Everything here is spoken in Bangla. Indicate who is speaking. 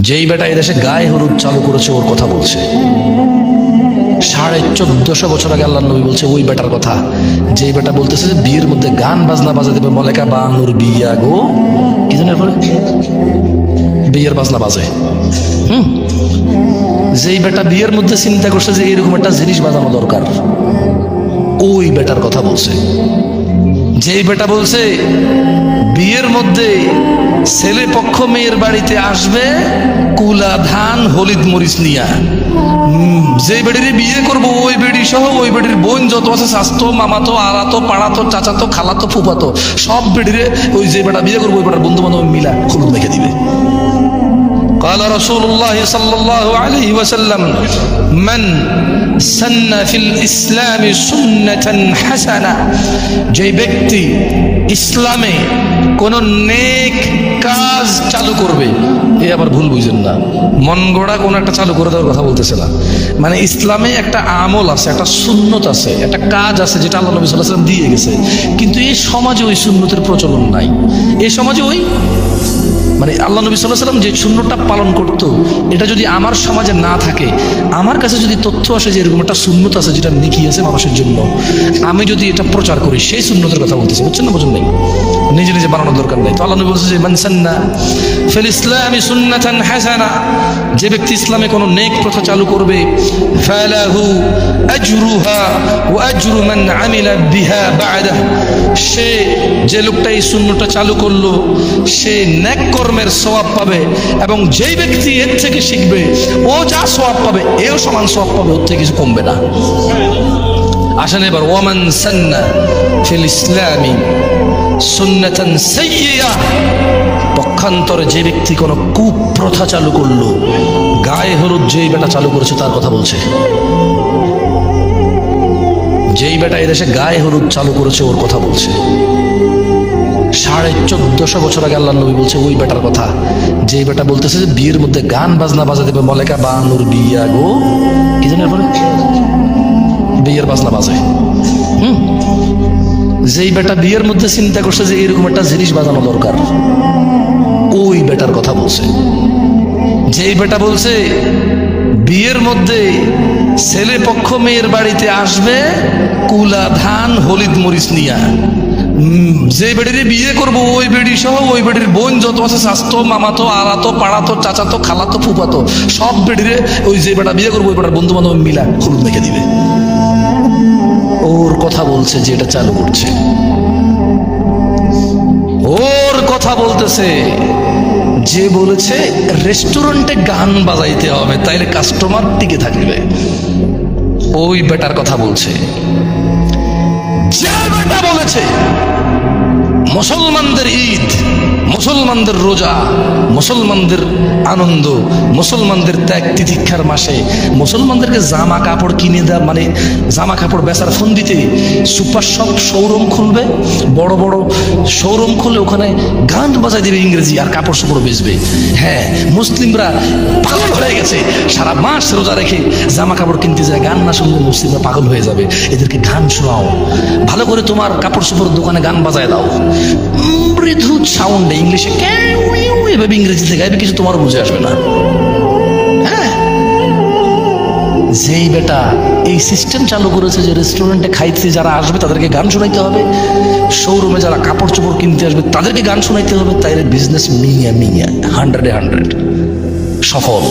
Speaker 1: যেই বেটা এদেশে গায়ে হলুদ চালু করেছে ওর কথা বলছে। 1450 বছর আগে আল্লাহ নবী বলছে ওই বেটার কথা, যেই বেটা বলতেছে যে বিয়ের মধ্যে গান বাজনা বাজা দেবে, মলেকা বানুর বিয়া গো, কি জানেন পরে বিয়ের বাজনা বাজে। যেই বেটা বিয়ের মধ্যে চিন্তা করছে যে এরকম একটা জিনিস বাজানো দরকার, ওই বেটার কথা বলছে। যেই বেটা বলছে বিয়ের মধ্যে ছেলে পক্ষ মেয়ের বাড়িতে আসবে কুলা ধান হলিদ মরিচ নিয়া, যে বেড়ির বিয়ে করবো ওই বেড়ি সহ ওই বেড়ির বোন যত আছে স্বাস্থ্য মামাতো আলাতো পাড়াতো চাচাতো খালাতো ফুফাতো সব বেড়িরে ওই যে বেটা বিয়ে করবো ওই বেটার বন্ধু বান্ধব মিলা হলুদ মেখে দিবে। قال رسول الله صلى الله عليه وسلم من سن في الإسلام سنة حسنة, যে ব্যক্তি ইসলামে কোন নেক কাজ চালু করবে, এই আবার ভুল বুঝেন না, মন গড়া কোন একটা চালু করে দেওয়ার কথা বলতেছে না। মানে ইসলামে একটা আমল আছে, একটা সুন্নত আছে, একটা কাজ আছে যেটা আল্লাহ নবী সাল্লাল্লাহু আলাইহি ওয়াসাল্লাম দিয়ে গেছে, কিন্তু এই সমাজে ওই সুন্নতের প্রচলন নাই। এই সমাজে ওই মানে আল্লাহ নবী সাল্লাল্লাহু আলাইহি ওয়াসাল্লাম যে সুন্নতটা পালন করতো এটা যদি আমার সমাজে না থাকে, আমার কাছে যদি তথ্য আসে যে এরকম একটা সুন্নত আছে যেটা নেকি আছে মানুষের জন্য, আমি যদি এটা প্রচার করি, সেই সুন্নতের কথা বলতেছি, বুঝছেন না? বুঝুন নাই, নিজে নিজে বানানোর দরকার নেই। তো আল্লাহ নবী বলছে যে মান সান্না ফিল ইসলামি সুন্নাতান হাসানা, যে ব্যক্তি ইসলামে কোনো নেক প্রথা চালু করবে, ফালাহু আজরুহা ওয়া আজরু মান আমিলা বিহা বা'দা, সে যে লোকটা এই সুন্নতটা চালু করলো সে নেক কর্মের সওয়াব পাবে, এবং যেই ব্যক্তি এর থেকে শিখবে ও যা সওয়াব পাবে এও সমান সওয়াব পাবে, ওর থেকে কিছু কমবে না। আসেন এবার ওয়ামান সান্না ফিল ইসলামি সুন্নাতান সাইয়্যিয়া, পক্ষান্তরে যে ব্যক্তি কোনো কুপ্রথা চালু করলো, গায়ে হলুদ যেই বেটা চালু করেছে তার কথা বলছে। যেই বেটা এদেশে গায়ে হলুদ চালু করেছে ওর কথা বলছে। 1450 বছর আগে আল্লাহ নবী বলছে ওই বেটার কথা, যেই বেটা বলতেছে যে বিয়ের মধ্যে গান বাজনা বাজা দেবে, মলেকা বানুর বিয়া গো, কি জানেন পরে বিয়ের বাজনা বাজে। যেই বেটা বিয়ের মধ্যে চিন্তা করছে যে এরকম একটা জিনিস বাজানো দরকার, ওই বেটার কথা বলছে। যেই বেটা বলছে বিয়ের মধ্যে ছেলে পক্ষ মেয়ের বাড়িতে আসবে কুলা ধান হলিদ মরিচ নিয়া, যে বেড়ির বিয়ে করবো ওই বেড়ি সহ ওই বেড়ির বোন যত আছে স্বাস্থ্য মামাতো আলাতো পাড়াতো চাচাতো খালাতো ফুফাতো সব বেড়িরে ওই যে বেটা বিয়ে করবো ওই বেটার বন্ধু বান্ধব মিলা হলুদ মেখে দিবে। ওর কথা বলছে যে এটা চালু করছে, ওর কথা বলতেছে যে বলেছে রেস্টুরেন্টে গান বাজাইতে হবে তাইলে কাস্টমার টিকে থাকবে, ওই বেটার কথা বলছে। যে বেটা বলেছে মুসলমানদের ঈদ, মুসলমানদের রোজা, মুসলমানদের আনন্দ, মুসলমানদের ত্যাগ তিতিক্ষার মাসে মুসলমানদেরকে জামা কাপড় কিনে দেওয়া, মানে জামা কাপড় বেচার ফোন দিতে সুপার শপ শোরুম খুলবে, বড় বড় শোরুম খুলে ওখানে গান বাজাই দেবে ইংরেজি আর কাপড় চোপড় বেচবে। হ্যাঁ, মুসলিমরা পাগল হয়ে গেছে, সারা মাস রোজা রেখে জামা কাপড় কিনতে যায়, গান না শুনলে মুসলিমরা পাগল হয়ে যাবে, এদেরকে গান শোনাও, ভালো করে তোমার কাপড় চোপড় দোকানে গান বাজায় দাও, মৃদু সাউন্ডে ইংলিশে এভাবে ইংরেজিতে গাইবে, কিছু তোমার বুঝে আসবে না। হ্যাঁ, যেই বেটা এই সিস্টেম চালু করেছে যে রেস্টুরেন্টে খাইতে যারা আসবে তাদেরকে গান শোনাইতে হবে, শোরুমে যারা কাপড় চোপড় কিনতে আসবে তাদেরকে গান শোনাইতে হবে, তাইলে বিজনেস মিয়া 100-এ 100 সফল।